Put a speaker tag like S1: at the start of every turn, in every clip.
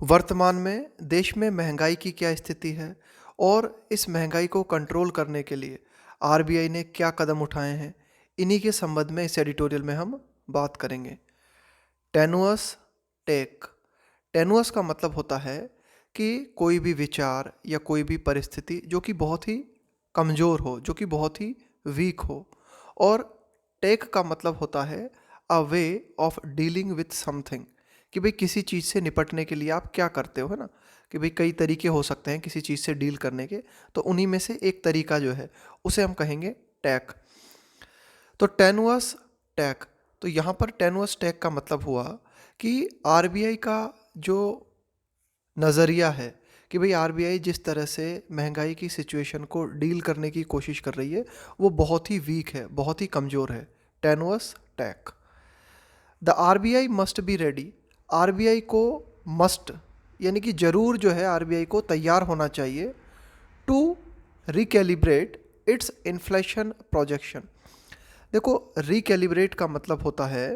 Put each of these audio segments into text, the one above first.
S1: वर्तमान में देश में महंगाई की क्या स्थिति है और इस महंगाई को कंट्रोल करने के लिए आरबीआई ने क्या कदम उठाए हैं, इन्हीं के संबंध में इस एडिटोरियल में हम बात करेंगे। टेनुअस टेक। टेनुअस का मतलब होता है कि कोई भी विचार या कोई भी परिस्थिति जो कि बहुत ही कमज़ोर हो, जो कि बहुत ही वीक हो। और टेक का मतलब होता है a way of dealing with something, कि भाई किसी चीज़ से निपटने के लिए आप क्या करते हो, है ना। कि भाई कई तरीके हो सकते हैं किसी चीज़ से डील करने के, तो उन्हीं में से एक तरीका जो है उसे हम कहेंगे टैक। तो टेनुअस टैक, तो यहाँ पर टेनुअस टैक का मतलब हुआ कि आरबीआई का जो नज़रिया है कि भाई आरबीआई जिस तरह से महंगाई की सिचुएशन को डील करने की कोशिश कर रही है वो बहुत ही वीक है, बहुत ही कमज़ोर है। Tenuous tack. The RBI must be ready. RBI को मस्ट यानी कि ज़रूर जो है आरबीआई को तैयार होना चाहिए to recalibrate its inflation projection. देखो, रिकैलिब्रेट का मतलब होता है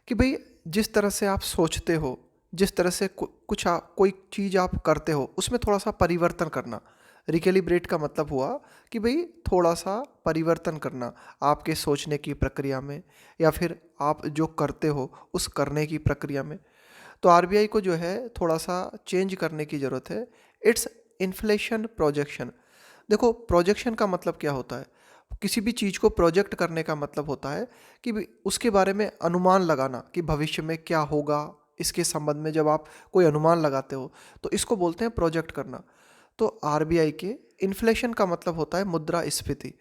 S1: कि भाई जिस तरह से आप सोचते हो, जिस तरह से कोई चीज़ आप करते हो उसमें थोड़ा सा परिवर्तन करना। रिकैलिब्रेट का मतलब हुआ कि भाई थोड़ा सा परिवर्तन करना आपके सोचने की प्रक्रिया में या फिर आप जो करते हो उस करने की प्रक्रिया में। तो आरबीआई को जो है थोड़ा सा चेंज करने की ज़रूरत है। It's inflation projection. देखो, प्रोजेक्शन का मतलब क्या होता है? किसी भी चीज़ को प्रोजेक्ट करने का मतलब होता है कि उसके बारे में अनुमान लगाना कि भविष्य में क्या होगा। इसके संबंध में जब आप कोई अनुमान लगाते हो तो इसको बोलते हैं प्रोजेक्ट करना। तो आरबीआई के इन्फ्लेशन का मतलब होता है मुद्रास्फीति।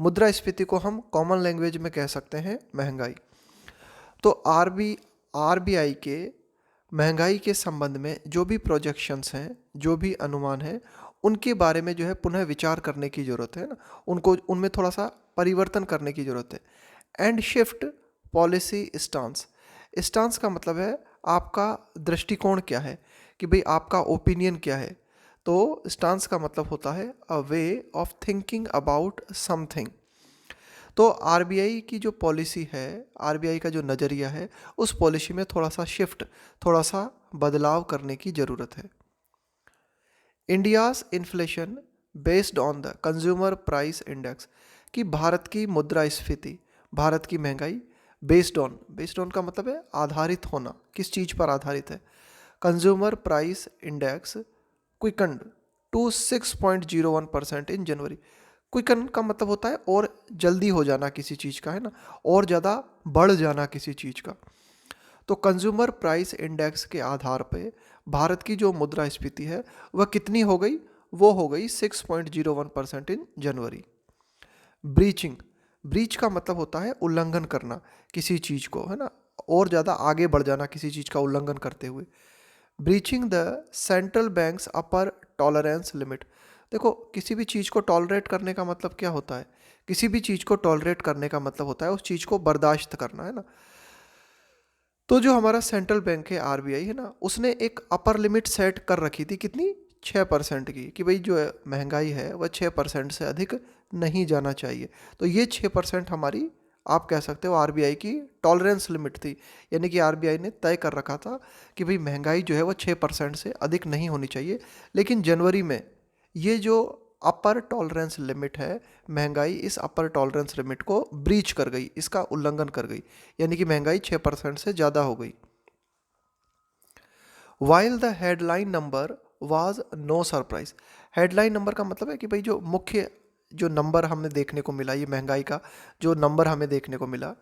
S1: मुद्रास्फीति को हम कॉमन लैंग्वेज में कह सकते हैं महंगाई। तो आरबीआई के महंगाई के संबंध में जो भी प्रोजेक्शंस हैं, जो भी अनुमान हैं, उनके बारे में जो है पुनः विचार करने की ज़रूरत है ना। उनको उनमें थोड़ा सा परिवर्तन करने की ज़रूरत है। And shift policy stance. Stance का मतलब है आपका दृष्टिकोण क्या है, कि भाई आपका ओपिनियन क्या है। तो स्टांस का मतलब होता है a way of thinking about something. तो आरबीआई की जो पॉलिसी है, आरबीआई का जो नज़रिया है, उस पॉलिसी में थोड़ा सा शिफ्ट, थोड़ा सा बदलाव करने की ज़रूरत है। India's inflation based on the consumer price index, कि भारत की मुद्रास्फीति, भारत की महंगाई बेस्ड ऑन का मतलब है आधारित होना, किस चीज़ पर आधारित है। Consumer price index quickened to 6.01% in January. Quicken का मतलब होता है और जल्दी हो जाना किसी चीज़ का, है ना, और ज़्यादा बढ़ जाना किसी चीज़ का। तो कंज्यूमर प्राइस इंडेक्स के आधार पे भारत की जो मुद्रास्फीति है वह कितनी हो गई? वो हो गई 6.01% इन जनवरी। ब्रीचिंग। ब्रीच का मतलब होता है उल्लंघन करना किसी चीज़ को, है ना, और ज़्यादा आगे बढ़ जाना किसी चीज़ का उल्लंघन करते हुए। Breaching the central banks upper tolerance limit. देखो, किसी भी चीज़ को टॉलरेट करने का मतलब क्या होता है? किसी भी चीज़ को टॉलरेट करने का मतलब होता है उस चीज़ को बर्दाश्त करना, है ना। तो जो हमारा सेंट्रल बैंक है आरबीआई, है ना, उसने एक अपर लिमिट सेट कर रखी थी कितनी? 6% की, कि भाई जो महंगाई है वह 6% से अधिक नहीं जाना चाहिए। तो ये 6% हमारी, आप कह सकते हो, आरबीआई की टॉलरेंस लिमिट थी। यानी कि आरबीआई ने तय कर रखा था कि भाई महंगाई जो है वो 6% से अधिक नहीं होनी चाहिए। लेकिन जनवरी में ये जो अपर टॉलरेंस लिमिट है, महंगाई इस अपर टॉलरेंस लिमिट को ब्रीच कर गई, इसका उल्लंघन कर गई, यानी कि महंगाई 6% से ज़्यादा हो गई। While the headline number was no surprise. Headline number का मतलब है कि भाई जो मुख्य जो नंबर हमें देखने को मिला, ये महंगाई का जो नंबर हमें देखने को मिला,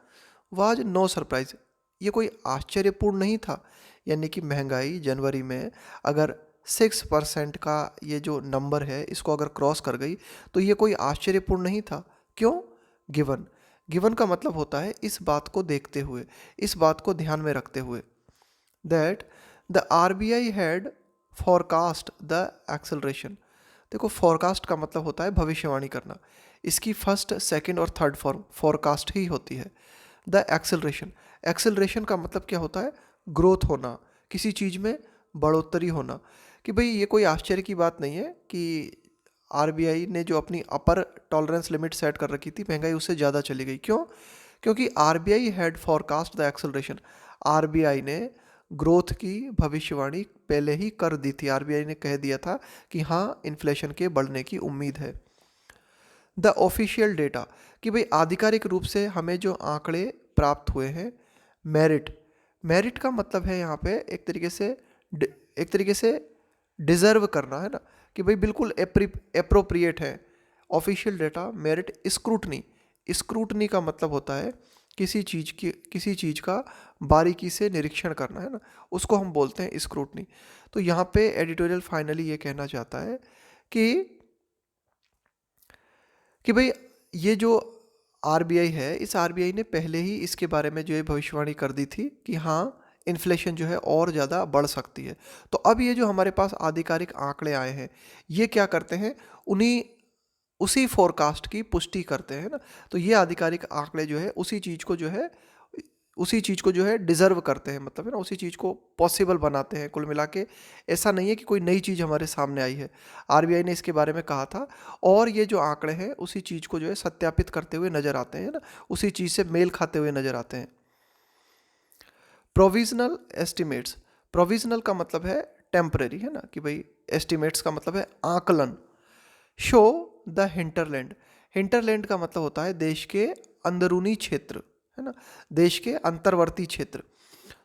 S1: वाज नो सरप्राइज, ये कोई आश्चर्यपूर्ण नहीं था। यानी कि महंगाई जनवरी में अगर 6% का ये जो नंबर है इसको अगर क्रॉस कर गई तो ये कोई आश्चर्यपूर्ण नहीं था। क्यों? गिवन। गिवन का मतलब होता है इस बात को देखते हुए, इस बात को ध्यान में रखते हुए, that the RBI had forecast the acceleration. देखो, फॉरकास्ट का मतलब होता है भविष्यवाणी करना। इसकी फर्स्ट, सेकंड और थर्ड फॉर्म फॉरकास्ट ही होती है। द एक्सेलरेशन, एक्सेलरेशन का मतलब क्या होता है? ग्रोथ होना, किसी चीज़ में बढ़ोतरी होना। कि भाई ये कोई आश्चर्य की बात नहीं है कि आरबीआई ने जो अपनी अपर टॉलरेंस लिमिट सेट कर रखी थी, महंगाई उससे ज़्यादा चली गई। क्यों? क्योंकि RBI had forecast the acceleration. RBI ने ग्रोथ की भविष्यवाणी पहले ही कर दी थी। आरबीआई ने कह दिया था कि हाँ, इन्फ्लेशन के बढ़ने की उम्मीद है। द ऑफिशियल डेटा, कि भाई आधिकारिक रूप से हमें जो आंकड़े प्राप्त हुए हैं। मेरिट, मेरिट का मतलब है यहाँ पे एक तरीके से डिजर्व करना, है ना, कि भाई बिल्कुल एप्रोप्रिएट है। Official data, merit. Scrutiny, scrutiny का मतलब होता है किसी चीज़ का बारीकी से निरीक्षण करना, है ना, उसको हम बोलते हैं स्क्रूटनी। तो यहाँ पे एडिटोरियल फाइनली ये कहना चाहता है कि भाई ये जो आरबीआई है, इस आरबीआई ने पहले ही इसके बारे में जो है भविष्यवाणी कर दी थी कि हाँ, इन्फ्लेशन जो है और ज़्यादा बढ़ सकती है। तो अब ये जो हमारे पास आधिकारिक आंकड़े आए हैं, ये क्या करते हैं, उसी फोरकास्ट की पुष्टि करते हैं ना। तो ये आधिकारिक आंकड़े जो है उसी चीज़ को जो है डिज़र्व करते हैं, मतलब है ना, उसी चीज़ को पॉसिबल बनाते हैं। कुल मिला के ऐसा नहीं है कि कोई नई चीज़ हमारे सामने आई है, आरबीआई ने इसके बारे में कहा था, और ये जो आंकड़े हैं उसी चीज़ को जो है सत्यापित करते हुए नज़र आते हैं ना, उसी चीज़ से मेल खाते हुए नज़र आते हैं। प्रोविजनल एस्टिमेट्स, प्रोविजनल का मतलब है टेम्परेरी, है ना, कि भाई एस्टिमेट्स का मतलब है आकलन। शो द हिंटरलैंड, हिंटरलैंड का मतलब होता है देश के अंदरूनी क्षेत्र, है ना, देश के अंतर्वर्ती क्षेत्र।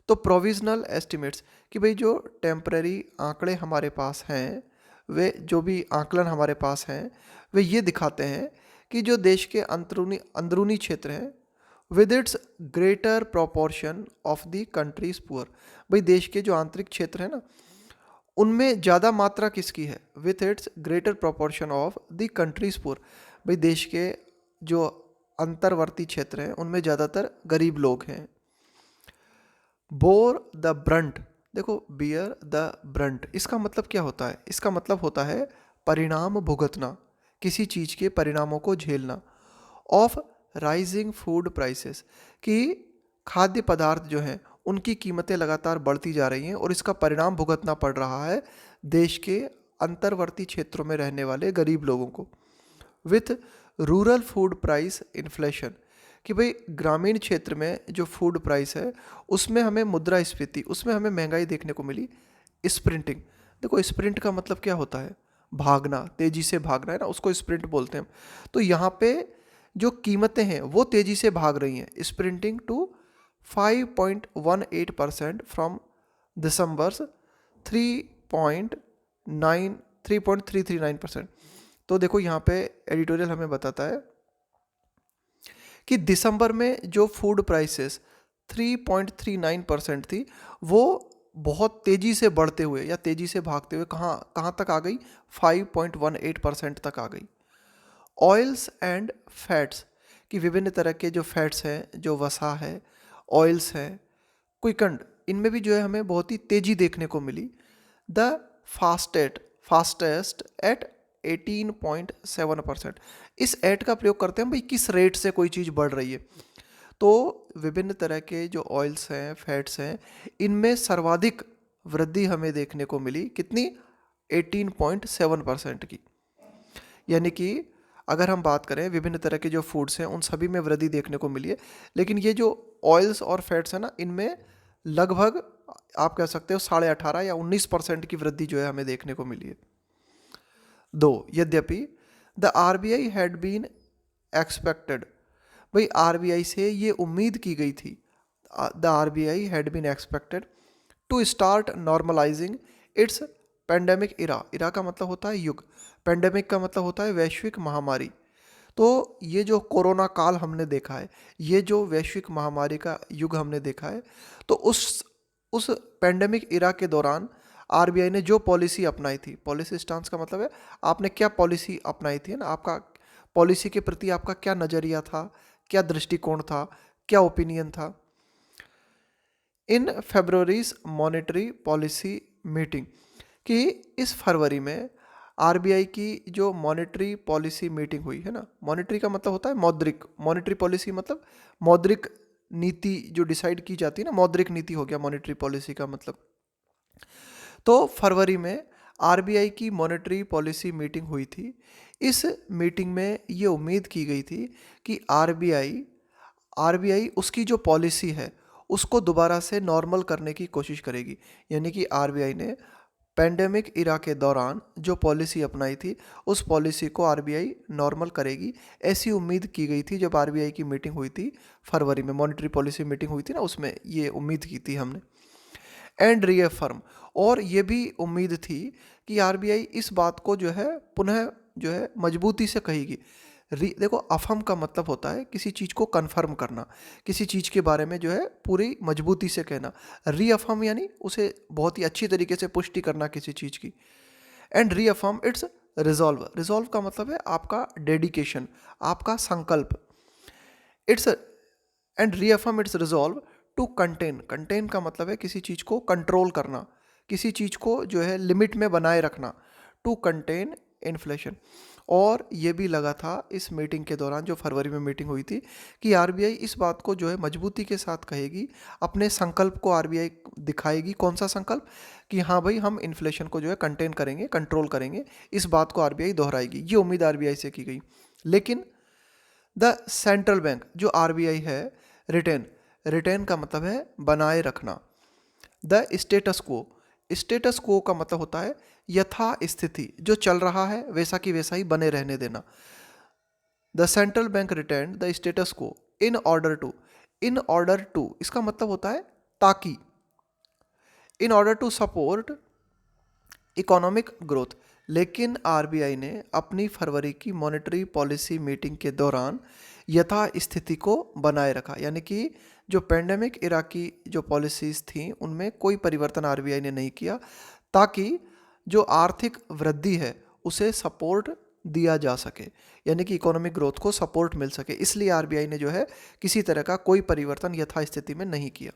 S1: तो प्रोविजनल एस्टिमेट्स, कि भाई जो टेम्परेरी आंकड़े हमारे पास हैं, वे जो भी आकलन हमारे पास हैं, वे ये दिखाते हैं कि जो देश के अंदरूनी क्षेत्र हैं, with its greater proportion of the countries poor, भाई देश के जो आंतरिक क्षेत्र है ना, उनमें ज़्यादा मात्रा किसकी है, with its greater proportion of the countries poor, भाई देश के जो अंतर्वर्ती क्षेत्र हैं उनमें ज़्यादातर गरीब लोग हैं। बोर द ब्रंट, देखो बियर द ब्रंट, इसका मतलब क्या होता है, इसका मतलब होता है परिणाम भुगतना, किसी चीज़ के परिणामों को झेलना। ऑफ राइजिंग फूड प्राइसेस, कि खाद्य पदार्थ जो हैं उनकी कीमतें लगातार बढ़ती जा रही हैं और इसका परिणाम भुगतना पड़ रहा है देश के अंतर्वर्ती क्षेत्रों में रहने वाले गरीब लोगों को। With rural food price inflation, कि भाई ग्रामीण क्षेत्र में जो फूड प्राइस है उसमें हमें मुद्रास्फीति, उसमें हमें महंगाई देखने को मिली। स्प्रिंटिंग, देखो स्प्रिंट का मतलब क्या होता है, भागना, तेजी से भागना, है ना, उसको स्प्रिंट बोलते हैं। तो यहाँ पे जो कीमतें हैं वो तेजी से भाग रही हैं, स्प्रिंटिंग टू 5.18% फ्रॉम दिसंबर 3.39%। तो देखो यहाँ पे एडिटोरियल हमें बताता है कि दिसंबर में जो फूड प्राइसेस 3.39% थी, वो बहुत तेज़ी से बढ़ते हुए या तेज़ी से भागते हुए कहाँ तक आ गई, 5.18% तक आ गई। ऑयल्स एंड फैट्स, कि विभिन्न तरह के जो फैट्स हैं, जो वसा है, ऑयल्स हैं, क्विकंड, इनमें भी जो है हमें बहुत ही तेज़ी देखने को मिली। The fastest eight 18.7%। इस एट का प्रयोग करते हैं भाई किस रेट से कोई चीज़ बढ़ रही है। तो विभिन्न तरह के जो ऑयल्स हैं, फैट्स हैं, इनमें सर्वाधिक वृद्धि हमें देखने को मिली, कितनी, 18.7% की। यानी कि अगर हम बात करें विभिन्न तरह के जो फूड्स हैं उन सभी में वृद्धि देखने को मिली है, लेकिन ये जो ऑयल्स और फैट्स हैं ना, इनमें लगभग आप कह सकते हो 18.5 या 19% की वृद्धि जो है हमें देखने को मिली है। यद्यपि the RBI had been expected, भाई आरबीआई से ये उम्मीद की गई थी, the RBI had been expected to start normalising its pandemic era का मतलब होता है युग, पेंडेमिक का मतलब होता है वैश्विक महामारी। तो ये जो कोरोना काल हमने देखा है, ये जो वैश्विक महामारी का युग हमने देखा है, तो उस पेंडेमिक इरा के दौरान आरबीआई ने जो पॉलिसी अपनाई थी, पॉलिसी स्टांस का मतलब है आपने क्या पॉलिसी अपनाई थी, ना, आपका पॉलिसी के प्रति आपका क्या नज़रिया था, क्या दृष्टिकोण था, क्या ओपिनियन था। इन फेब्रुअरीज मॉनेटरी पॉलिसी मीटिंग, कि इस फरवरी में आरबीआई की जो मॉनेटरी पॉलिसी मीटिंग हुई है ना, मॉनेटरी का मतलब होता है मौद्रिक, मॉनेटरी पॉलिसी मतलब मौद्रिक नीति जो डिसाइड की जाती है ना, मौद्रिक नीति हो गया मॉनेटरी पॉलिसी का मतलब। तो फरवरी में आरबीआई की मॉनेटरी पॉलिसी मीटिंग हुई थी। इस मीटिंग में ये उम्मीद की गई थी कि आरबीआई उसकी जो पॉलिसी है उसको दोबारा से नॉर्मल करने की कोशिश करेगी। यानी कि आरबीआई ने पेंडेमिक इरा के दौरान जो पॉलिसी अपनाई थी उस पॉलिसी को आरबीआई नॉर्मल करेगी, ऐसी उम्मीद की गई थी जब आरबीआई की मीटिंग हुई थी फरवरी में, मॉनेटरी पॉलिसी मीटिंग हुई थी ना, उसमें ये उम्मीद की थी हमने। एंड रीअफर्म, और ये भी उम्मीद थी कि आरबीआई इस बात को जो है पुनः जो है मजबूती से कहेगी। देखो, अफर्म का मतलब होता है किसी चीज़ को कन्फर्म करना, किसी चीज़ के बारे में जो है पूरी मजबूती से कहना। रीअफर्म यानी उसे बहुत ही अच्छी तरीके से पुष्टि करना किसी चीज़ की। And reaffirm its resolve, resolve का मतलब है आपका डेडिकेशन, आपका संकल्प। Its and reaffirm its resolve to contain, contain का मतलब है किसी चीज़ को कंट्रोल करना, किसी चीज़ को जो है लिमिट में बनाए रखना, टू कंटेन इन्फ्लेशन। और ये भी लगा था इस मीटिंग के दौरान, जो फरवरी में मीटिंग हुई थी, कि आरबीआई इस बात को जो है मजबूती के साथ कहेगी, अपने संकल्प को आरबीआई दिखाएगी। कौन सा संकल्प? कि हाँ भाई, हम इन्फ्लेशन को जो है कंटेन करेंगे, कंट्रोल करेंगे, इस बात को आरबीआई दोहराएगी। ये उम्मीद आरबीआई से की गई। लेकिन द सेंट्रल बैंक जो आरबीआई है, रिटेन, रिटेन का मतलब है बनाए रखना। द स्टेटस क्वो, स्टेटस क्वो का मतलब होता है यथा स्थिति, जो चल रहा है वैसा की वैसा ही बने रहने देना। The central bank retain the status quo in order to, in order to इसका मतलब होता है ताकि, in order to support economic growth. लेकिन आरबीआई ने अपनी फरवरी की मॉनेटरी पॉलिसी मीटिंग के दौरान यथा स्थिति को बनाए रखा। यानी कि जो पेंडेमिक इरा की जो पॉलिसीज़ थी उनमें कोई परिवर्तन आरबीआई ने नहीं किया, ताकि जो आर्थिक वृद्धि है उसे सपोर्ट दिया जा सके, यानी कि इकोनॉमिक ग्रोथ को सपोर्ट मिल सके। इसलिए आरबीआई ने जो है किसी तरह का कोई परिवर्तन यथास्थिति में नहीं किया।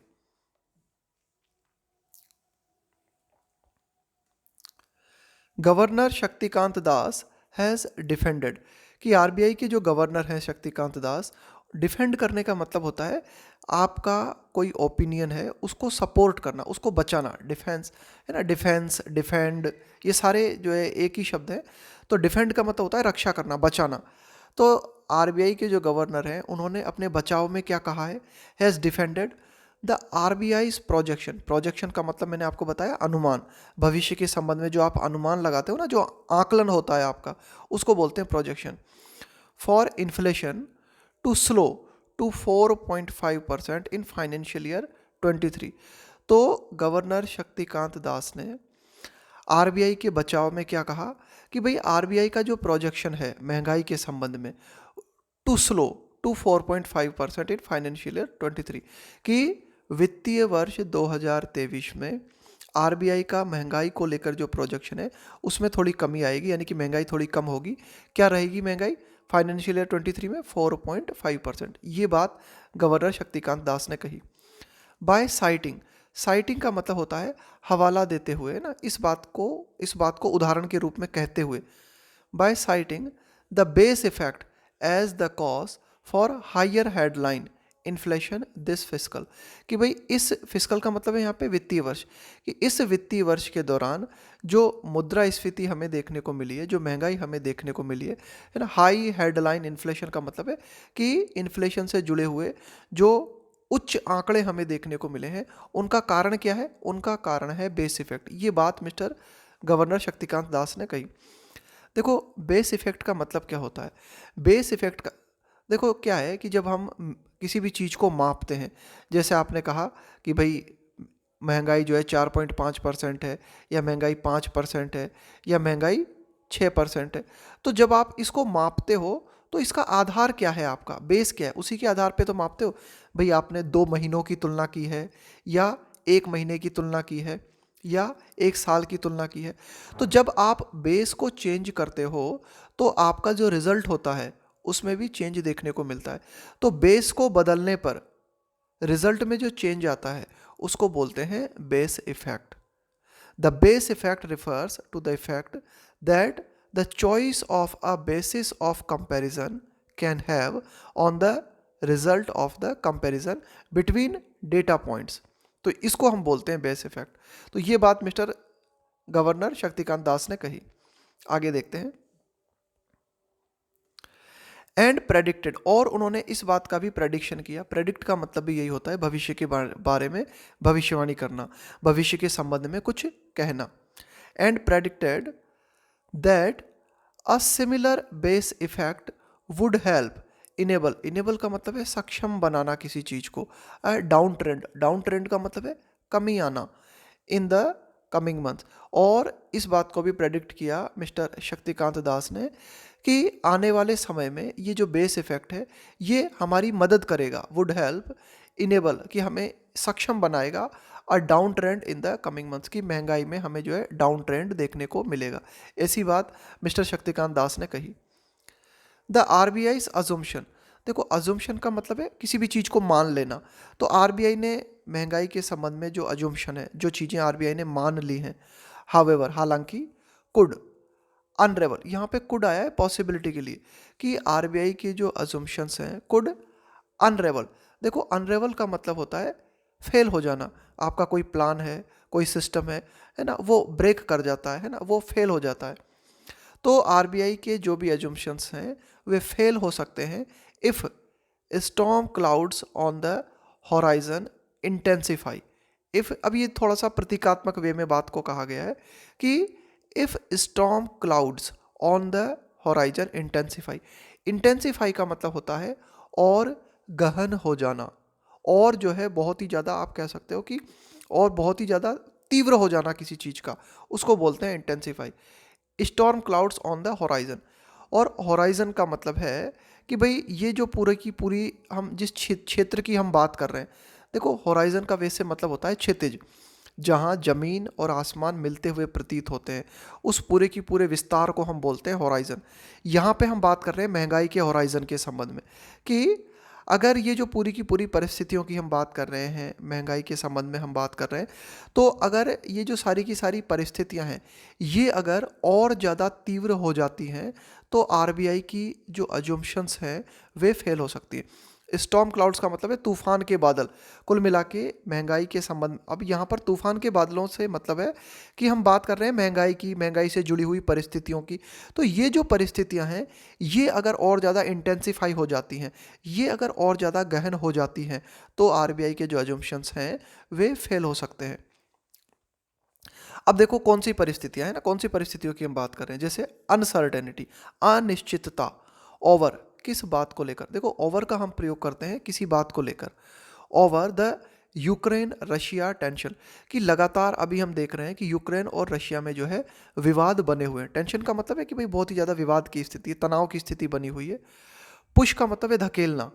S1: Governor Shaktikanta Das has defended, कि आरबीआई के जो गवर्नर हैं शक्तिकांत दास, डिफेंड करने का मतलब होता है आपका कोई ओपिनियन है उसको सपोर्ट करना, उसको बचाना। डिफेंस है ना, डिफेंस, डिफेंड, ये सारे जो है एक ही शब्द है। तो डिफेंड का मतलब होता है रक्षा करना, बचाना। तो आरबीआई के जो गवर्नर हैं उन्होंने अपने बचाव में क्या कहा है? Has defended the RBI's projection, projection का मतलब मैंने आपको बताया अनुमान, भविष्य के संबंध में जो आप अनुमान लगाते हो ना, जो आकलन होता है आपका, उसको बोलते हैं projection. For inflation to slow to 4.5% in financial year 23। तो गवर्नर शक्तिकांत दास ने आरबीआई के बचाव में क्या कहा कि भाई आरबीआई का जो प्रोजेक्शन है महंगाई के संबंध में, to slow to 4.5% in financial year 23, कि वित्तीय वर्ष 2023 में आरबीआई का महंगाई को लेकर जो प्रोजेक्शन है उसमें थोड़ी कमी आएगी, यानी कि महंगाई थोड़ी कम होगी। क्या रहेगी महंगाई फाइनेंशियल ईयर 23 में? 4.5%। ये बात गवर्नर शक्तिकांत दास ने कही। बाय साइटिंग, साइटिंग का मतलब होता है हवाला देते हुए ना, इस बात को उदाहरण के रूप में कहते हुए। By citing the base effect as the cause for higher headline inflation this fiscal, कि भाई इस फिस्कल का मतलब है यहाँ पे वित्तीय वर्ष, कि इस वित्तीय वर्ष के दौरान जो मुद्रास्फीति हमें देखने को मिली है, जो महंगाई हमें देखने को मिली है ना, हाई हेडलाइन इन्फ्लेशन का मतलब है कि इन्फ्लेशन से जुड़े हुए जो उच्च आंकड़े हमें देखने को मिले हैं, उनका कारण क्या है? उनका कारण है बेस इफेक्ट। ये बात मिस्टर गवर्नर शक्तिकांत दास ने कही। देखो, बेस इफेक्ट का मतलब क्या होता है? बेस इफेक्ट का देखो क्या है कि जब हम किसी भी चीज़ को मापते हैं, जैसे आपने कहा कि भाई महंगाई जो है 4.5% है, या महंगाई 5% है, या महंगाई 6% है, तो जब आप इसको मापते हो तो इसका आधार क्या है? आपका बेस क्या है? उसी के आधार पे तो मापते हो। भाई आपने 2 महीनों की तुलना की है, या 1 महीने की तुलना की है, या 1 साल की तुलना की है। तो जब आप बेस को चेंज करते हो तो आपका जो रिजल्ट होता है उसमें भी चेंज देखने को मिलता है। तो बेस को बदलने पर रिजल्ट में जो चेंज आता है उसको बोलते हैं base effect. The base effect refers to the effect that the choice of a basis of comparison can have on the result of the comparison between data points. तो इसको हम बोलते हैं बेस इफेक्ट। तो ये बात मिस्टर गवर्नर शक्तिकांत दास ने कही। आगे देखते हैं। एंड प्रेडिक्टेड, और उन्होंने इस बात का भी प्रेडिक्शन किया। प्रेडिक्ट का मतलब भी यही होता है भविष्य के बारे में भविष्यवाणी करना, भविष्य के संबंध में कुछ कहना। And predicted that a similar base effect would help enable, enable का मतलब है सक्षम बनाना किसी चीज को। डाउन ट्रेंड, डाउन ट्रेंड का मतलब है कमी आना इन द कमिंग मंथ। और इस बात को भी प्रेडिक्ट किया मिस्टर शक्तिकांत दास ने कि आने वाले समय में ये जो बेस इफेक्ट है ये हमारी मदद करेगा, वुड हेल्प इनेबल, कि हमें सक्षम बनाएगा, और down trend in the coming months, की महंगाई में हमें जो है डाउन ट्रेंड देखने को मिलेगा। ऐसी बात मिस्टर शक्तिकांत दास ने कही। द आरबीआई अजम्पशन, देखो अजम्पशन का मतलब है किसी भी चीज़ को मान लेना। तो आरबीआई ने महंगाई के संबंध में जो अजम्पशन है, जो चीज़ें आरबीआई ने मान ली हैं, हावेवर हालांकि, कुड अनरेवल, यहाँ पे कुड आया है पॉसिबिलिटी के लिए, कि आरबीआई के जो अजम्पशंस हैं कुड अनरेवल। देखो अनरेवल का मतलब होता है फेल हो जाना। आपका कोई प्लान है, कोई सिस्टम है ना, वो ब्रेक कर जाता है ना, वो फेल हो जाता है। तो आरबीआई के जो भी एजम्पशंस हैं वे फेल हो सकते हैं if storm clouds on the horizon intensify. If, अब ये थोड़ा सा प्रतीकात्मक वे में बात को कहा गया है कि if storm clouds on the horizon intensify, intensify का मतलब होता है और गहन हो जाना, और जो है बहुत ही ज़्यादा, आप कह सकते हो कि और बहुत ही ज़्यादा तीव्र हो जाना किसी चीज़ का, उसको बोलते हैं intensify. Storm clouds on the horizon, और होराइजन का मतलब है कि भाई ये जो पूरे की पूरी हम जिस क्षेत्र की हम बात कर रहे हैं, देखो होराइजन का वैसे मतलब होता है क्षितिज, जहाँ जमीन और आसमान मिलते हुए प्रतीत होते हैं, उस पूरे की पूरे विस्तार को हम बोलते हैं होराइजन। यहाँ पे हम बात कर रहे हैं महंगाई के होराइजन के संबंध में, कि अगर ये जो पूरी की पूरी परिस्थितियों की हम बात कर रहे हैं, महंगाई के संबंध में हम बात कर रहे हैं, तो अगर ये जो सारी की सारी परिस्थितियां हैं ये अगर और ज़्यादा तीव्र हो जाती हैं तो आरबीआई की जो अजम्पशंस हैं वे फेल हो सकती है। स्टॉर्म क्लाउड्स का मतलब है तूफान के बादल। कुल मिला के महंगाई के संबंध, अब यहाँ पर तूफान के बादलों से मतलब है कि हम बात कर रहे हैं महंगाई की, महंगाई से जुड़ी हुई परिस्थितियों की। तो ये जो परिस्थितियाँ हैं ये अगर और ज़्यादा इंटेंसिफाई हो जाती हैं, ये अगर और ज़्यादा गहन हो जाती हैं, तो आरबीआई के जो अजम्पशंस हैं वे फेल हो सकते हैं। अब देखो कौन सी परिस्थितियां हैं ना, कौन सी परिस्थितियों की हम बात कर रहे हैं, जैसे अनसर्टेनिटी, अनिश्चितता। ओवर, किस बात को लेकर, देखो ओवर का हम प्रयोग करते हैं किसी बात को लेकर। Over the Ukraine Russia tension, कि लगातार अभी हम देख रहे हैं कि यूक्रेन और रशिया में जो है विवाद बने हुए हैं। टेंशन का मतलब है कि भाई बहुत ही ज़्यादा विवाद की स्थिति, तनाव की स्थिति बनी हुई है। पुश का मतलब है धकेलना।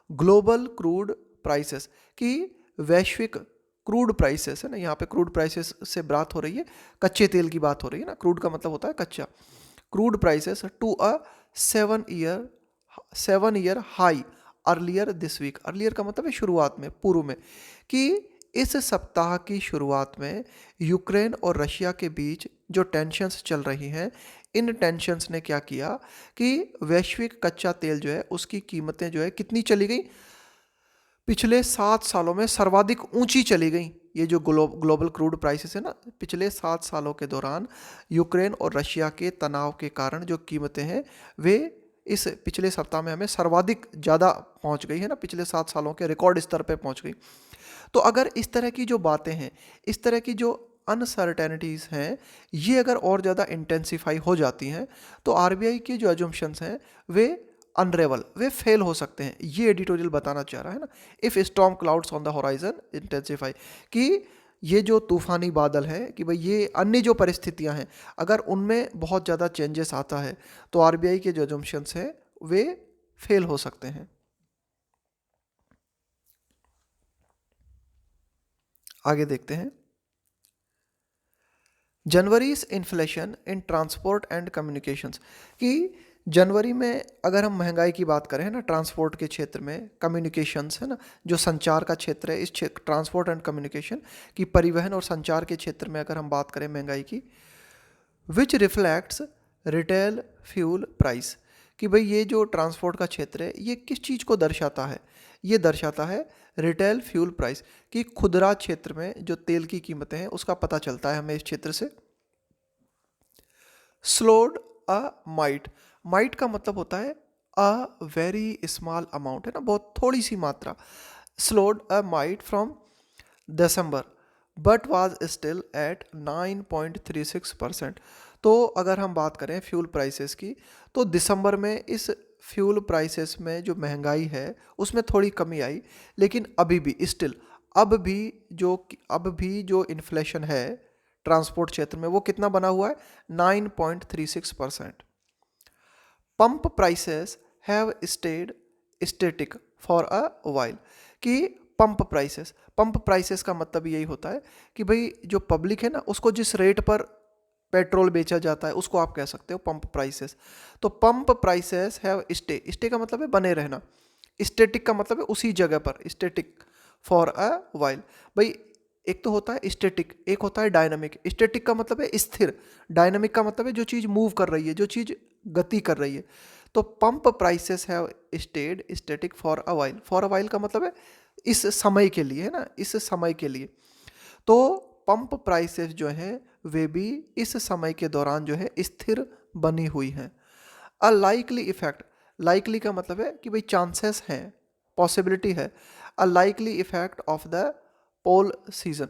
S1: ग्लोबल क्रूड प्राइसेस, कि वैश्विक क्रूड प्राइसेस है ना, यहाँ पे क्रूड प्राइसेस से बात हो रही है, कच्चे तेल की बात हो रही है ना, क्रूड का मतलब होता है कच्चा। Crude prices to a 7 year high earlier this week. Earlier का मतलब है शुरुआत में, पूर्व में, कि इस सप्ताह की शुरुआत में यूक्रेन और रशिया के बीच जो टेंशन्स चल रही हैं, इन टेंशन्स ने क्या किया कि वैश्विक कच्चा तेल जो है उसकी कीमतें जो है कितनी चली गई, पिछले 7 सालों में सर्वाधिक ऊंची चली गई। ये जो ग्लोबल क्रूड प्राइसेस है ना, पिछले 7 सालों के दौरान यूक्रेन और रशिया के तनाव के कारण जो कीमतें हैं वे इस पिछले सप्ताह में हमें सर्वाधिक ज़्यादा पहुंच गई है ना, पिछले 7 सालों के रिकॉर्ड स्तर पे पहुंच गई। तो अगर इस तरह की जो बातें हैं, इस तरह की जो अनसर्टेनिटीज़ हैं, ये अगर और ज़्यादा इंटेंसिफाई हो जाती हैं तो आरबीआई के जो अजम्पशंस हैं वे अनरेवल, वे फेल हो सकते हैं। ये एडिटोरियल बताना चाह रहा है ना, if storm clouds on the horizon intensify, कि ये जो तूफानी बादल है, कि भाई ये अन्य जो परिस्थितियां हैं अगर उनमें बहुत ज़्यादा चेंजेस आता है तो आरबीआई के जो अजम्पशंस हैं वे फेल हो सकते हैं। आगे देखते हैं। January inflation in transport and communications, कि जनवरी में अगर हम महंगाई की बात करें ना, ट्रांसपोर्ट के क्षेत्र में, कम्युनिकेशंस है ना, जो संचार का क्षेत्र है, इस क्षेत्र ट्रांसपोर्ट एंड कम्युनिकेशन की, परिवहन और संचार के क्षेत्र में अगर हम बात करें महंगाई की, विच रिफ्लेक्ट्स रिटेल फ्यूल प्राइस, कि भाई ये जो ट्रांसपोर्ट का क्षेत्र है ये किस चीज़ को दर्शाता है, ये दर्शाता है रिटेल फ्यूल प्राइस, कि खुदरा क्षेत्र में जो तेल की कीमतें हैं उसका पता चलता है हमें इस क्षेत्र से। स्लोड अ माइट, माइट का मतलब होता है अ वेरी स्मॉल अमाउंट, है ना, बहुत थोड़ी सी मात्रा, slowed a mite from December but was still at 9.36%। तो अगर हम बात करें फ्यूल प्राइसेस की, तो दिसंबर में इस फ्यूल प्राइसेस में जो महंगाई है उसमें थोड़ी कमी आई, लेकिन अभी भी स्टिल अब भी जो इन्फ्लेशन है ट्रांसपोर्ट क्षेत्र में वो कितना बना हुआ है, 9.36%। Pump prices have stayed static for a while. कि पंप प्राइसेस का मतलब यही होता है कि भाई जो पब्लिक है ना उसको जिस रेट पर पेट्रोल बेचा जाता है उसको आप कह सकते हो पंप प्राइसेस। तो पंप प्राइसेस हैव स्टे का मतलब है बने रहना, स्टेटिक का मतलब है उसी जगह पर, स्टेटिक फॉर अ वाइल। भाई एक तो होता है स्टेटिक, एक होता है डायनामिक। स्टेटिक का मतलब है स्थिर, डायनामिक का मतलब है जो चीज़ मूव कर रही है, जो चीज़ गति कर रही है। तो pump prices have stayed static for a while. For a while का मतलब है इस समय के लिए, है ना, इस समय के लिए। तो पंप प्राइसेस जो हैं वे भी इस समय के दौरान जो है स्थिर बनी हुई हैं। अ लाइकली इफेक्ट, लाइकली का मतलब है कि भाई चांसेस हैं, पॉसिबिलिटी है। A likely effect of the poll season,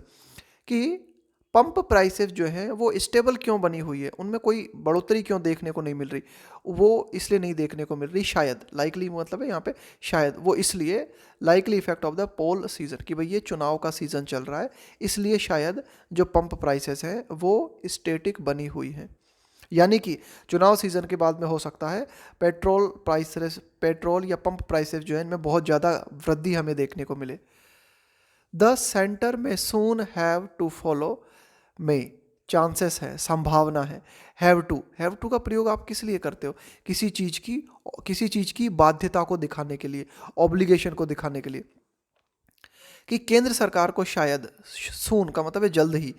S1: कि पंप प्राइसेस जो हैं वो स्टेबल क्यों बनी हुई है, उनमें कोई बढ़ोतरी क्यों देखने को नहीं मिल रही, वो इसलिए नहीं देखने को मिल रही। शायद लाइकली मतलब है यहाँ पे शायद, वो इसलिए likely effect of the poll season, कि भाई ये चुनाव का सीजन चल रहा है इसलिए शायद जो पंप प्राइसेस हैं वो स्टेटिक बनी हुई हैं। यानी कि चुनाव सीजन के बाद में हो सकता है पेट्रोल या पंप प्राइसेस जो है इनमें बहुत ज़्यादा वृद्धि हमें देखने को मिले। द सेंटर में सून हैव टू फॉलो में, चांसेस है, संभावना है। हैव टू का प्रयोग आप किस लिए करते हो, किसी चीज़ की बाध्यता को दिखाने के लिए, ऑब्लिगेशन को दिखाने के लिए। कि केंद्र सरकार को शायद, सून का मतलब है जल्द ही,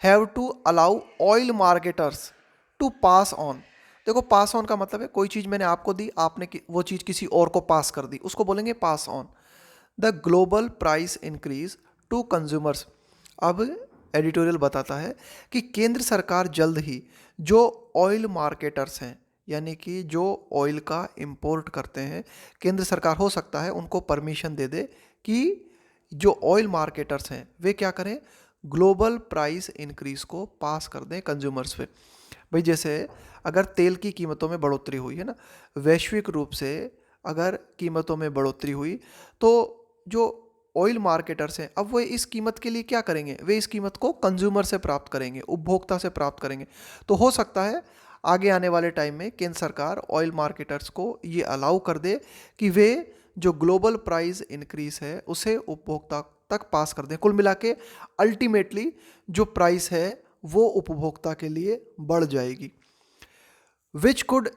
S1: have to allow oil marketers to pass on. देखो पास ऑन का मतलब है कोई चीज़ मैंने आपको दी, आपने वो चीज़ किसी और को पास कर दी, उसको बोलेंगे pass on. The global price increase to consumers. अब एडिटोरियल बताता है कि केंद्र सरकार जल्द ही जो ऑयल मार्केटर्स हैं, यानी कि जो ऑयल का इंपोर्ट करते हैं, केंद्र सरकार हो सकता है उनको परमिशन दे दे कि जो ऑयल मार्केटर्स हैं वे क्या करें, ग्लोबल प्राइस इंक्रीज को पास कर दें कंज्यूमर्स पे। भाई जैसे अगर तेल की कीमतों में बढ़ोतरी हुई है ना, वैश्विक रूप से अगर कीमतों में बढ़ोतरी हुई, तो जो ऑयल मार्केटर्स हैं अब वो इस कीमत के लिए क्या करेंगे, वे इस कीमत को कंज्यूमर से प्राप्त करेंगे, उपभोक्ता से प्राप्त करेंगे। तो हो सकता है आगे आने वाले टाइम में केंद्र सरकार ऑयल मार्केटर्स को ये अलाउ कर दे कि वे जो ग्लोबल प्राइस इंक्रीज है उसे उपभोक्ता तक पास कर दें। कुल मिला के अल्टीमेटली जो प्राइस है वो उपभोक्ता के लिए बढ़ जाएगी। Which could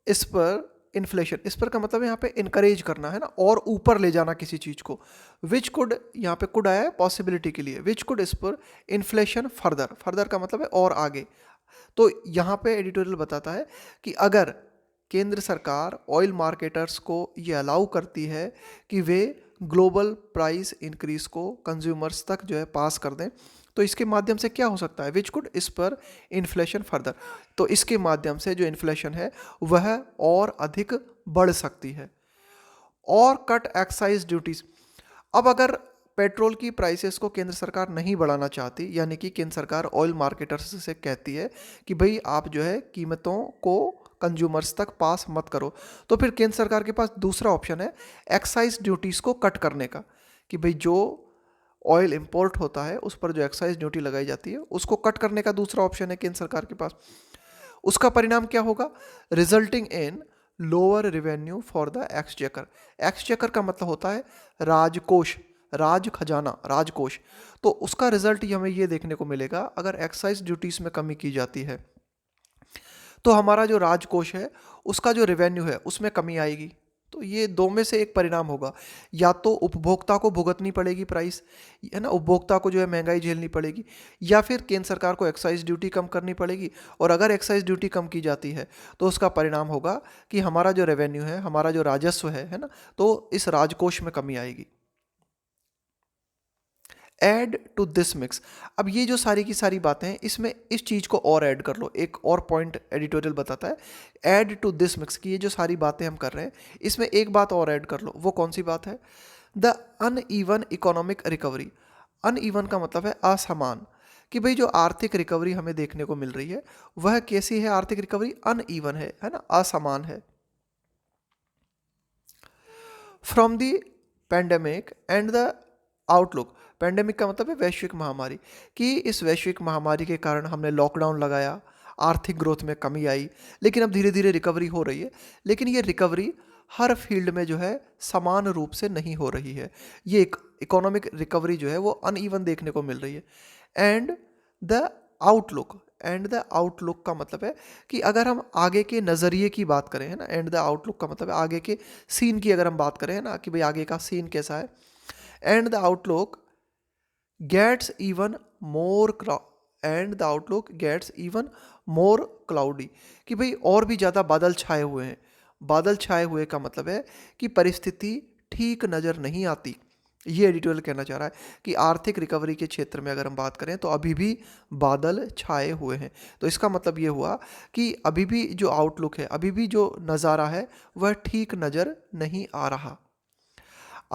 S1: spur inflation, spur का मतलब यहाँ पे इनकरेज करना है ना, और ऊपर ले जाना किसी चीज़ को। विच कुड, यहाँ पे कुड आया है पॉसिबिलिटी के लिए, which could spur inflation further, further का मतलब है और आगे। तो यहाँ पे एडिटोरियल बताता है कि अगर केंद्र सरकार ऑयल मार्केटर्स को ये अलाउ करती है कि वे ग्लोबल प्राइस इंक्रीज को कंज्यूमर्स तक जो है पास कर दें, तो इसके माध्यम से क्या हो सकता है, which could spur inflation further. तो इसके माध्यम से जो इन्फ्लेशन है वह और अधिक बढ़ सकती है। और कट एक्साइज ड्यूटीज। अब अगर पेट्रोल की प्राइसेस को केंद्र सरकार नहीं बढ़ाना चाहती, यानी कि केंद्र सरकार ऑयल मार्केटर्स से कहती है कि भाई आप जो है कीमतों को कंज्यूमर्स तक पास मत करो, तो फिर केंद्र सरकार के पास दूसरा ऑप्शन है एक्साइज ड्यूटीज़ को कट करने का। कि भाई जो ऑयल इंपोर्ट होता है उस पर जो एक्साइज ड्यूटी लगाई जाती है उसको कट करने का दूसरा ऑप्शन है केंद्र सरकार के पास। उसका परिणाम क्या होगा, resulting in lower revenue for the exchequer. Exchequer का मतलब होता है राजकोष, राज खजाना, राजकोष। तो उसका रिजल्ट हमें ये देखने को मिलेगा अगर एक्साइज ड्यूटीज में कमी की जाती है तो हमारा जो राजकोष है उसका जो रेवेन्यू है उसमें कमी आएगी। तो ये दो में से एक परिणाम होगा, या तो उपभोक्ता को भुगतनी पड़ेगी प्राइस, है ना, उपभोक्ता को जो है महंगाई झेलनी पड़ेगी, या फिर केंद्र सरकार को एक्साइज ड्यूटी कम करनी पड़ेगी। और अगर एक्साइज ड्यूटी कम की जाती है तो उसका परिणाम होगा कि हमारा जो रेवेन्यू है, हमारा जो राजस्व है ना, तो इस राजकोष में कमी आएगी। Add to this mix. अब ये जो सारी की सारी बातें हैं, इसमें इस चीज़ को और ऐड कर लो। एक और पॉइंट एडिटोरियल बताता है, ऐड टू दिस मिक्स, की ये जो सारी बातें हम कर रहे हैं इसमें एक बात और ऐड कर लो। वो कौन सी बात है? The uneven economic recovery. Uneven का मतलब है असमान, कि भाई जो आर्थिक रिकवरी हमें देखने को मिल रही है वह कैसी है? आर्थिक रिकवरी अनइवन है ना, असमान है। From the pandemic and the outlook. Pandemic का मतलब है वैश्विक महामारी, कि इस वैश्विक महामारी के कारण हमने लॉकडाउन लगाया, आर्थिक ग्रोथ में कमी आई, लेकिन अब धीरे धीरे रिकवरी हो रही है। लेकिन ये रिकवरी हर फील्ड में जो है समान रूप से नहीं हो रही है। ये एक इकोनॉमिक रिकवरी जो है वो अनइवन देखने को मिल रही है। And the outlook, and the outlook का मतलब है कि अगर हम आगे के नज़रिए की बात करें, है ना, एंड द आउटलुक का मतलब है आगे के सीन की अगर हम बात करें, है ना, कि भाई आगे का सीन कैसा है। And the outlook gets even more and the outlook gets even more cloudy, कि भाई और भी ज़्यादा बादल छाए हुए हैं। बादल छाए हुए का मतलब है कि परिस्थिति ठीक नज़र नहीं आती। ये एडिटोरियल कहना चाह रहा है कि आर्थिक रिकवरी के क्षेत्र में अगर हम बात करें तो अभी भी बादल छाए हुए हैं। तो इसका मतलब ये हुआ कि अभी भी जो आउटलुक है, अभी भी जो नज़ारा है वह ठीक नज़र नहीं आ रहा।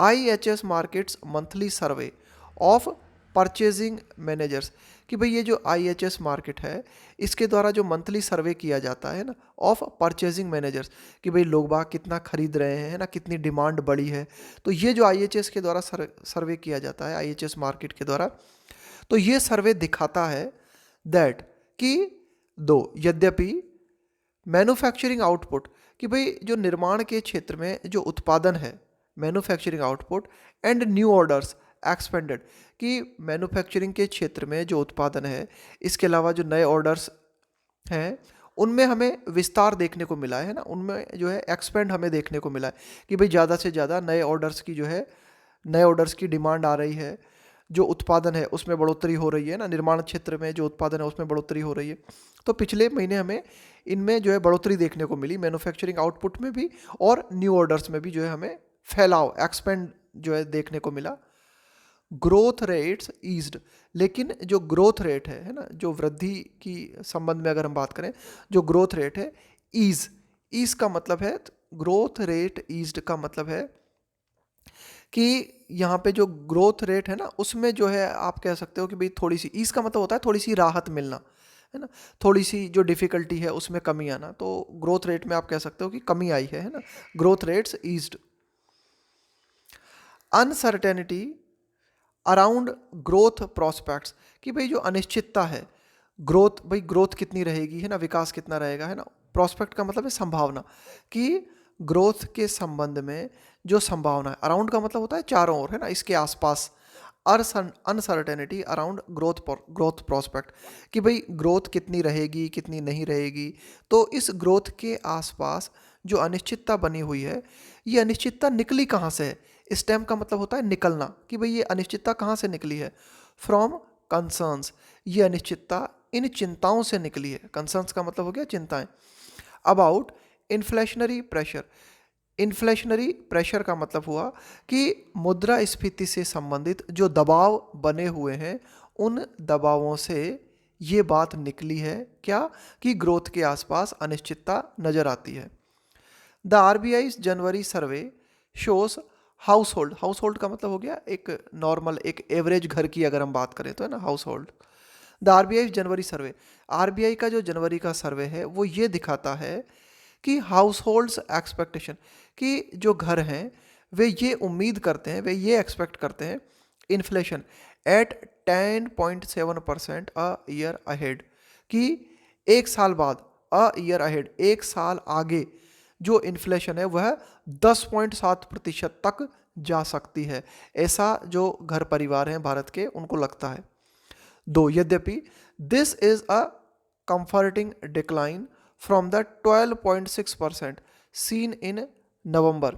S1: IHS markets monthly survey of purchasing managers, कि भाई ये जो IHS मार्केट है इसके द्वारा जो मंथली सर्वे किया जाता है ना ऑफ परचेजिंग मैनेजर्स, कि भाई लोग बाग कितना खरीद रहे हैं ना, कितनी डिमांड बढ़ी है। तो ये जो IHS के द्वारा सर्वे किया जाता है, IHS मार्केट के द्वारा, तो ये सर्वे दिखाता है दैट कि यद्यपि मैन्युफैक्चरिंग आउटपुट, कि भाई जो निर्माण के क्षेत्र में जो उत्पादन है, manufacturing output and new orders expanded, कि मैन्युफैक्चरिंग के क्षेत्र में जो उत्पादन है इसके अलावा जो नए ऑर्डर्स हैं उनमें हमें विस्तार देखने को मिला है ना, उनमें जो है एक्सपेंड हमें देखने को मिला है कि भाई ज़्यादा से ज़्यादा नए ऑर्डर्स की जो है, नए ऑर्डर्स की डिमांड आ रही है। जो उत्पादन है उसमें बढ़ोतरी हो रही है ना, निर्माण क्षेत्र में जो उत्पादन है उसमें बढ़ोतरी हो रही है। तो पिछले महीने हमें इनमें जो है बढ़ोतरी देखने को मिली, मैन्युफैक्चरिंग आउटपुट में भी और न्यू ऑर्डर्स में भी जो है हमें फैलाव, एक्सपेंड जो है देखने को मिला। ग्रोथ रेट्स ईज्ड, लेकिन जो ग्रोथ रेट है ना, जो वृद्धि की संबंध में अगर हम बात करें, जो ग्रोथ रेट है ईज का मतलब है, ग्रोथ रेट ईज्ड का मतलब है कि यहाँ पे जो ग्रोथ रेट है ना उसमें जो है आप कह सकते हो कि भाई थोड़ी सी, ईज का मतलब होता है थोड़ी सी राहत मिलना, है ना, थोड़ी सी जो डिफ़िकल्टी है उसमें कमी आना। तो ग्रोथ रेट में आप कह सकते हो कि कमी आई है ना, growth rates eased. Uncertainty around growth prospects, कि भाई जो अनिश्चितता है, ग्रोथ, भाई ग्रोथ कितनी रहेगी, है ना, विकास कितना रहेगा, है ना। प्रॉस्पेक्ट का मतलब है संभावना, कि ग्रोथ के संबंध में जो संभावना है, अराउंड का मतलब होता है चारों ओर, है ना, इसके आसपास। अनसर्टेनिटी अराउंड ग्रोथ प्रॉस्पेक्ट, कि भाई ग्रोथ कितनी रहेगी कितनी नहीं रहेगी। तो इस ग्रोथ के आसपास जो अनिश्चितता बनी हुई है, ये अनिश्चितता निकली कहाँ से है? स्टेम का मतलब होता है निकलना, कि भाई ये अनिश्चितता कहाँ से निकली है? फ्रॉम कंसर्न्स, ये अनिश्चितता इन चिंताओं से निकली है। कंसर्न्स का मतलब हो गया चिंताएं। About inflationary pressure, inflationary pressure का मतलब हुआ कि मुद्रास्फीति से संबंधित जो दबाव बने हुए हैं उन दबावों से ये बात निकली है क्या, कि ग्रोथ के आसपास अनिश्चितता नजर आती है। The RBI January survey shows house hold का मतलब हो गया एक नॉर्मल, एक एवरेज घर की अगर हम बात करें तो, है ना, house hold. The RBI January survey, RBI का जो जनवरी का सर्वे है वो ये दिखाता है कि हाउस होल्ड्स एक्सपेक्टेशन, कि जो घर हैं वे ये उम्मीद करते हैं, वे ये एक्सपेक्ट करते हैं inflation eight 10.7% a year ahead, कि एक साल बाद, अ ईयर अहेड, एक साल आगे जो इन्फ्लेशन है वह 10.7% तक जा सकती है। ऐसा जो घर परिवार हैं भारत के उनको लगता है। यद्यपि this is a comforting decline from the 12.6% seen in November.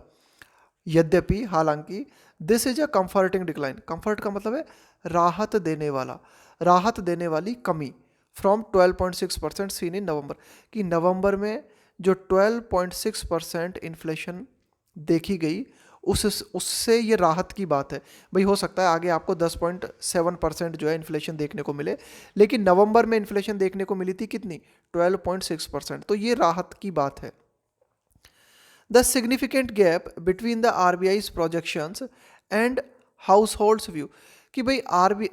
S1: यद्यपि, हालांकि, this is a comforting decline, comfort का मतलब है राहत देने वाला, राहत देने वाली कमी, फ्रॉम 12.6% सीन इन नवंबर, कि नवंबर में जो 12.6% इन्फ्लेशन देखी गई उससे ये राहत की बात है। भाई हो सकता है आगे आपको 10.7% जो है इन्फ्लेशन देखने को मिले, लेकिन नवंबर में इन्फ्लेशन देखने को मिली थी कितनी, 12.6%, तो ये राहत की बात है। The significant gap between the RBI's projections and households view, कि भाई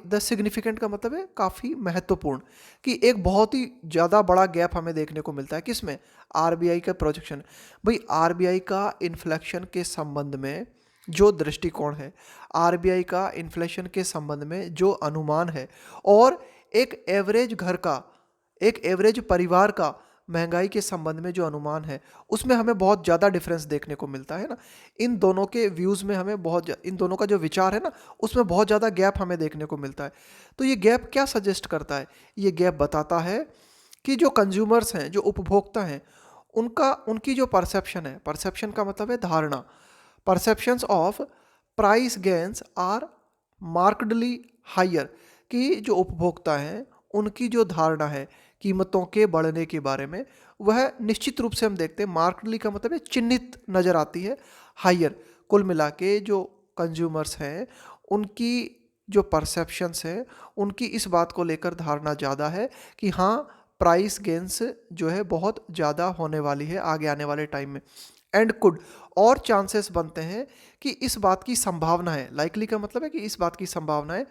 S1: द सिग्निफिकेंट का मतलब है काफ़ी महत्वपूर्ण, कि एक बहुत ही ज़्यादा बड़ा गैप हमें देखने को मिलता है किसमें, आरबीआई का प्रोजेक्शन। भाई आरबीआई का इन्फ्लेक्शन के संबंध में जो दृष्टिकोण है, आरबीआई का इन्फ्लेशन के संबंध में जो अनुमान है, और एक एवरेज घर का, एक एवरेज परिवार का महंगाई के संबंध में जो अनुमान है, उसमें हमें बहुत ज़्यादा डिफरेंस देखने को मिलता है ना। इन दोनों के व्यूज़ में हमें इन दोनों का जो विचार है ना, उसमें बहुत ज़्यादा गैप हमें देखने को मिलता है। तो ये गैप क्या सजेस्ट करता है, ये गैप बताता है कि जो कंज्यूमर्स हैं, जो उपभोक्ता हैं, उनकी जो परसेप्शन है, परसेप्शन का मतलब है धारणा, perceptions of price gains are markedly higher, कि जो उपभोक्ता हैं उनकी जो धारणा है कीमतों के बढ़ने के बारे में, वह निश्चित रूप से हम देखते हैं, मार्कडली का मतलब है चिन्हित नज़र आती है, हायर। कुल मिला के जो कंज्यूमर्स हैं उनकी जो परसेप्शंस है, उनकी इस बात को लेकर धारणा ज़्यादा है कि हाँ, प्राइस गेन्स जो है बहुत ज़्यादा होने वाली है आगे आने वाले टाइम में। एंड कुड, और चांसेस बनते हैं कि इस बात की संभावना है, लाइकली का मतलब है कि इस बात की संभावना है,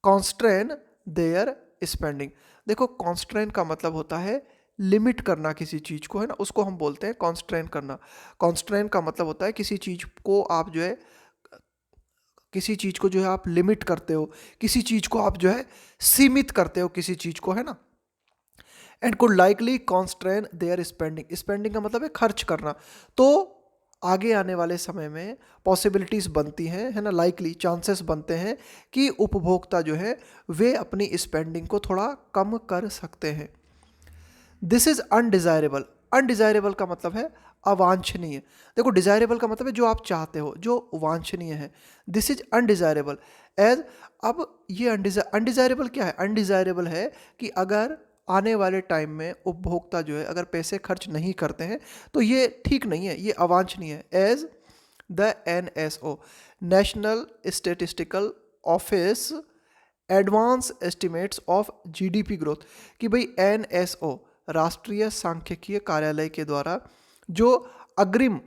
S1: कॉन्स्ट्रेन देयर स्पेंडिंग। देखो कॉन्स्ट्रेन का मतलब होता है लिमिट करना किसी चीज़ को, है ना, उसको हम बोलते हैं कॉन्स्ट्रेन करना। कॉन्स्ट्रेन का मतलब होता है किसी चीज़ को आप जो है, किसी चीज़ को जो है आप लिमिट करते हो, किसी चीज़ को आप जो है सीमित करते हो किसी चीज़ को, है ना। And could likely constrain their spending, spending का मतलब है खर्च करना। तो आगे आने वाले समय में पॉसिबिलिटीज़ बनती हैं, है ना, लाइकली चांसेस बनते हैं कि उपभोक्ता जो है वे अपनी स्पेंडिंग को थोड़ा कम कर सकते हैं। दिस इज़ अनडिज़ायरेबल, अनडिज़ायरेबल का मतलब है अवांछनीय। देखो डिज़ायरेबल का मतलब है जो आप चाहते हो, जो वांछनीय है। दिस इज़ अनडिज़ायरेबल एज, अब ये अनडिज़ायरेबल क्या है, अनडिज़ायरेबल है कि अगर आने वाले टाइम में उपभोक्ता जो है अगर पैसे खर्च नहीं करते हैं तो ये ठीक नहीं है, ये अवांछनीय है। As the NSO, national statistical office advance estimates of GDP growth, कि भाई NSO राष्ट्रीय सांख्यिकीय कार्यालय के द्वारा जो अग्रिम,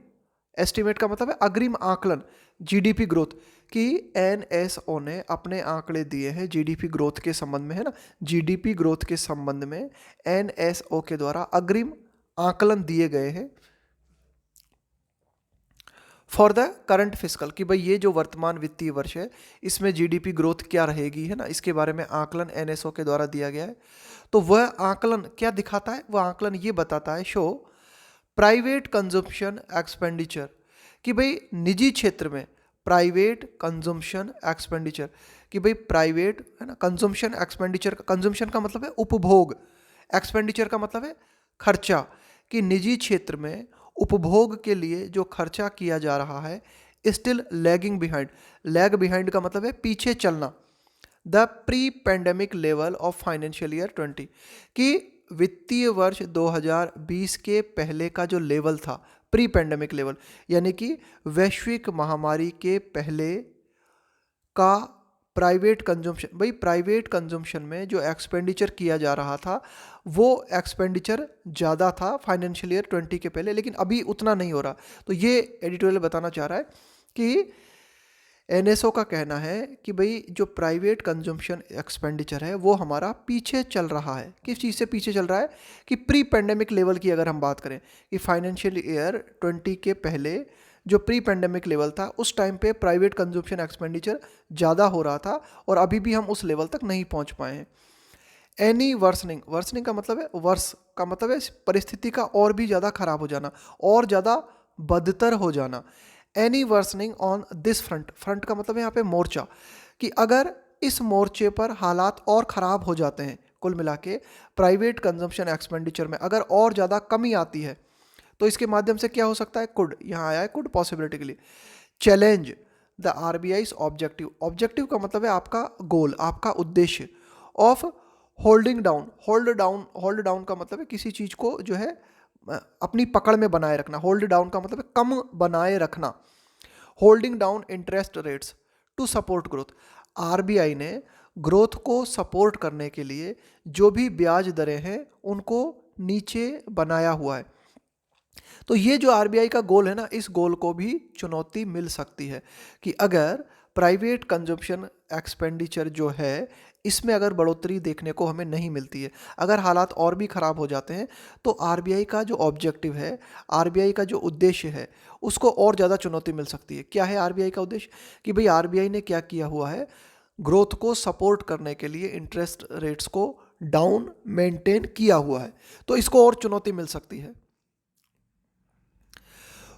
S1: एस्टिमेट का मतलब है अग्रिम आकलन, जीडीपी ग्रोथ, कि NSO ने अपने आंकड़े दिए हैं जीडीपी ग्रोथ के संबंध में, है ना, जीडीपी ग्रोथ के संबंध में NSO के द्वारा अग्रिम आकलन दिए गए हैं फॉर द करंट फिस्कल, कि भाई ये जो वर्तमान वित्तीय वर्ष है इसमें जीडीपी ग्रोथ क्या रहेगी, है ना, इसके बारे में आकलन NSO के द्वारा दिया गया है। तो वह आकलन क्या दिखाता है, वह आकलन ये बताता है, शो प्राइवेट कंजम्पशन एक्सपेंडिचर, कि भाई निजी क्षेत्र में प्राइवेट कंजम्पशन एक्सपेंडिचर, कि भाई प्राइवेट, है ना, कंजम्पशन एक्सपेंडिचर, कंजम्पशन का मतलब है उपभोग, एक्सपेंडिचर का मतलब है खर्चा, कि निजी क्षेत्र में उपभोग के लिए जो खर्चा किया जा रहा है still lagging behind, lag behind का मतलब है पीछे चलना, the pre pandemic level of financial year 20, कि वित्तीय वर्ष 2020 के पहले का जो लेवल था, प्री पेंडेमिक लेवल, यानी कि वैश्विक महामारी के पहले का प्राइवेट कंजम्पशन, भाई प्राइवेट कंजम्पशन में जो एक्सपेंडिचर किया जा रहा था वो एक्सपेंडिचर ज़्यादा था फाइनेंशियल ईयर 20 के पहले, लेकिन अभी उतना नहीं हो रहा। तो ये एडिटोरियल बताना चाह रहा है कि NSO का कहना है कि भाई जो प्राइवेट कंजम्पशन एक्सपेंडिचर है वो हमारा पीछे चल रहा है। किस चीज़ से पीछे चल रहा है, कि प्री पेंडेमिक लेवल की अगर हम बात करें, कि फाइनेंशियल ईयर 20 के पहले जो प्री पेंडेमिक लेवल था उस टाइम पे प्राइवेट कंजम्पशन एक्सपेंडिचर ज़्यादा हो रहा था और अभी भी हम उस लेवल तक नहीं पहुंच पाए हैं। एनी वर्सनिंग, वर्सनिंग का मतलब है, वर्स का मतलब है परिस्थिति का और भी ज़्यादा खराब हो जाना, और ज़्यादा बदतर हो जाना। Any worsening on this front, front का मतलब है यहाँ पे मोर्चा, कि अगर इस मोर्चे पर हालात और ख़राब हो जाते हैं, कुल मिला के प्राइवेट कंजम्पशन एक्सपेंडिचर में अगर और ज़्यादा कमी आती है तो इसके माध्यम से क्या हो सकता है, कुड, यहाँ आया है कुड पॉसिबिलिटी के लिए, चैलेंज द आरबीआईज ऑब्जेक्टिव, ऑब्जेक्टिव का मतलब है आपका गोल, आपका उद्देश्य, of holding down, hold down का मतलब है किसी चीज़ को जो है अपनी पकड़ में बनाए रखना, होल्ड डाउन का मतलब है कम बनाए रखना, holding down interest rates to support growth. RBI ने ग्रोथ को सपोर्ट करने के लिए जो भी ब्याज दरें हैं उनको नीचे बनाया हुआ है। तो ये जो आरबीआई का गोल है ना, इस गोल को भी चुनौती मिल सकती है कि अगर प्राइवेट कंजप्शन एक्सपेंडिचर जो है इसमें अगर बढ़ोतरी देखने को हमें नहीं मिलती है, अगर हालात और भी ख़राब हो जाते हैं, तो आरबीआई का जो ऑब्जेक्टिव है, आरबीआई का जो उद्देश्य है, उसको और ज़्यादा चुनौती मिल सकती है। क्या है आरबीआई का उद्देश्य? कि भाई आरबीआई ने क्या किया हुआ है, ग्रोथ को सपोर्ट करने के लिए इंटरेस्ट रेट्स को डाउन मेंटेन किया हुआ है, तो इसको और चुनौती मिल सकती है।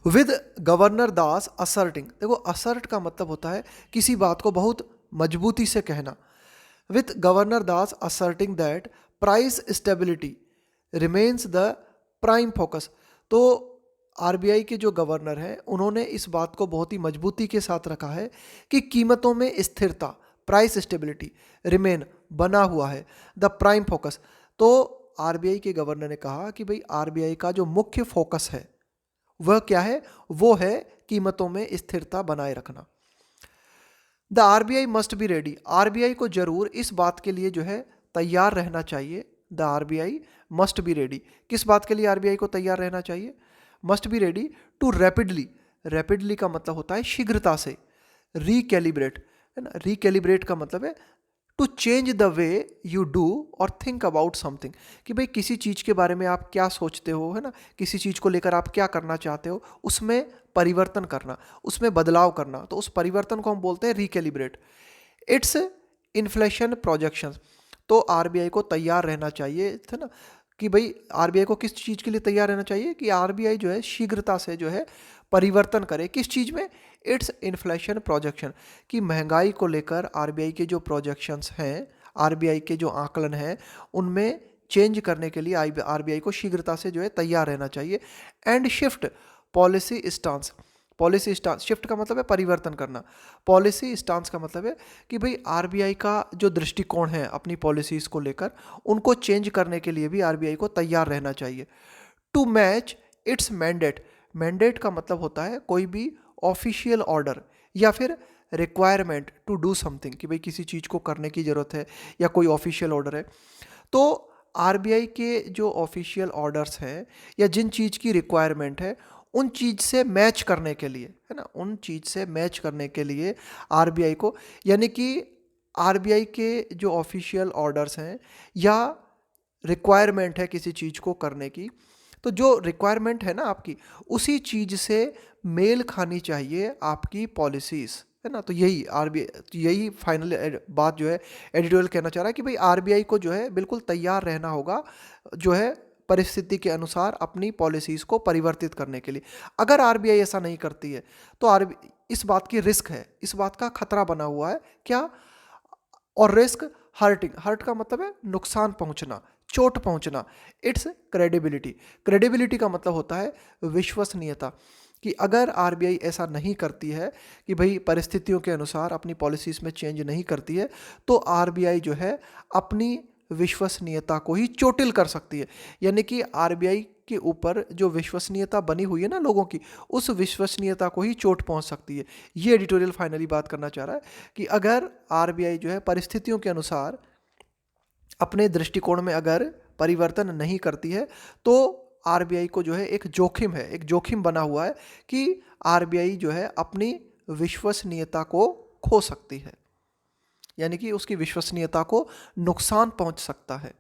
S1: विद गवर्नर दास असर्टिंग, देखो असर्ट का मतलब होता है किसी बात को बहुत मजबूती से कहना। With governor Das asserting that price stability remains the prime focus. तो आरबीआई के जो गवर्नर हैं उन्होंने इस बात को बहुत ही मजबूती के साथ रखा है कि कीमतों में स्थिरता, प्राइस स्टेबिलिटी, रिमेन बना हुआ है, द प्राइम फोकस। तो आरबीआई के गवर्नर ने कहा कि भाई आरबीआई का जो मुख्य फोकस है वह क्या है? वो है कीमतों में स्थिरता बनाए रखना। The RBI must be ready, RBI को जरूर इस बात के लिए जो है तैयार रहना चाहिए। The RBI must be ready, किस बात के लिए आरबीआई को तैयार रहना चाहिए? Must be ready to rapidly, rapidly का मतलब होता है शीघ्रता से, रिकैलिब्रेट, है ना, रिकैलिब्रेट का मतलब है to change the way you do और थिंक अबाउट समथिंग, कि भाई किसी चीज़ के बारे में आप क्या सोचते हो, है ना, किसी चीज़ को लेकर आप क्या करना चाहते हो, उसमें परिवर्तन करना, उसमें बदलाव करना, तो उस परिवर्तन को हम बोलते हैं रिकैलिब्रेट। इट्स इन्फ्लेशन प्रोजेक्शंस, तो आरबीआई को तैयार रहना चाहिए, है ना, कि भाई आरबीआई को किस चीज़ के लिए तैयार रहना चाहिए? कि आरबीआई जो है शीघ्रता से जो है परिवर्तन करे, किस चीज़ में? इट्स इन्फ्लेशन प्रोजेक्शन, कि महंगाई को लेकर आरबीआई के जो प्रोजेक्शंस हैं, आरबीआई के जो आकलन हैं, उनमें चेंज करने के लिए आरबीआई को शीघ्रता से जो है तैयार रहना चाहिए। And shift policy stance, policy stance, shift का मतलब है परिवर्तन करना, पॉलिसी स्टांस का मतलब है कि भाई आरबीआई का जो दृष्टिकोण है अपनी पॉलिसीज़ को लेकर, उनको चेंज करने के लिए भी आरबीआई को तैयार रहना चाहिए। To match its mandate, mandate का मतलब होता है कोई भी ऑफिशियल ऑर्डर या फिर रिक्वायरमेंट टू डू समथिंग, कि भाई किसी चीज़ को करने की ज़रूरत है या कोई ऑफिशियल ऑर्डर है। तो आरबीआई के जो ऑफिशियल ऑर्डर्स हैं या जिन चीज़ की रिक्वायरमेंट है, उन चीज़ से मैच करने के लिए, है ना, उन चीज़ से मैच करने के लिए आरबीआई को, यानी कि आरबीआई के जो ऑफिशियल ऑर्डर्स हैं या रिक्वायरमेंट है किसी चीज़ को करने की, तो जो रिक्वायरमेंट है ना आपकी, उसी चीज़ से मेल खानी चाहिए आपकी पॉलिसीज़, है ना। तो यही आरबीआई, तो यही फाइनल बात जो है एडिटोरियल कहना चाह रहा है कि भाई आरबीआई को जो है बिल्कुल तैयार रहना होगा जो है परिस्थिति के अनुसार अपनी पॉलिसीज़ को परिवर्तित करने के लिए। अगर आरबीआई ऐसा नहीं करती है तो इस बात की रिस्क है, इस बात का खतरा बना हुआ है क्या? और रिस्क हर्टिंग, हर्ट का मतलब है नुकसान पहुंचना, चोट पहुंचना। इट्स क्रेडिबिलिटी, क्रेडिबिलिटी का मतलब होता है विश्वसनीयता, कि अगर आरबीआई ऐसा नहीं करती है कि भाई परिस्थितियों के अनुसार अपनी पॉलिसीज़ में चेंज नहीं करती है, तो आरबीआई जो है अपनी विश्वसनीयता को ही चोटिल कर सकती है। यानी कि आरबीआई के ऊपर जो विश्वसनीयता बनी हुई है ना लोगों की, उस विश्वसनीयता को ही चोट पहुंच सकती है। ये एडिटोरियल फाइनली बात करना चाह रहा है कि अगर आरबीआई जो है परिस्थितियों के अनुसार अपने दृष्टिकोण में अगर परिवर्तन नहीं करती है, तो आरबीआई को जो है एक जोखिम है, एक जोखिम बना हुआ है कि आरबीआई जो है अपनी विश्वसनीयता को खो सकती है, यानी कि उसकी विश्वसनीयता को नुकसान पहुंच सकता है।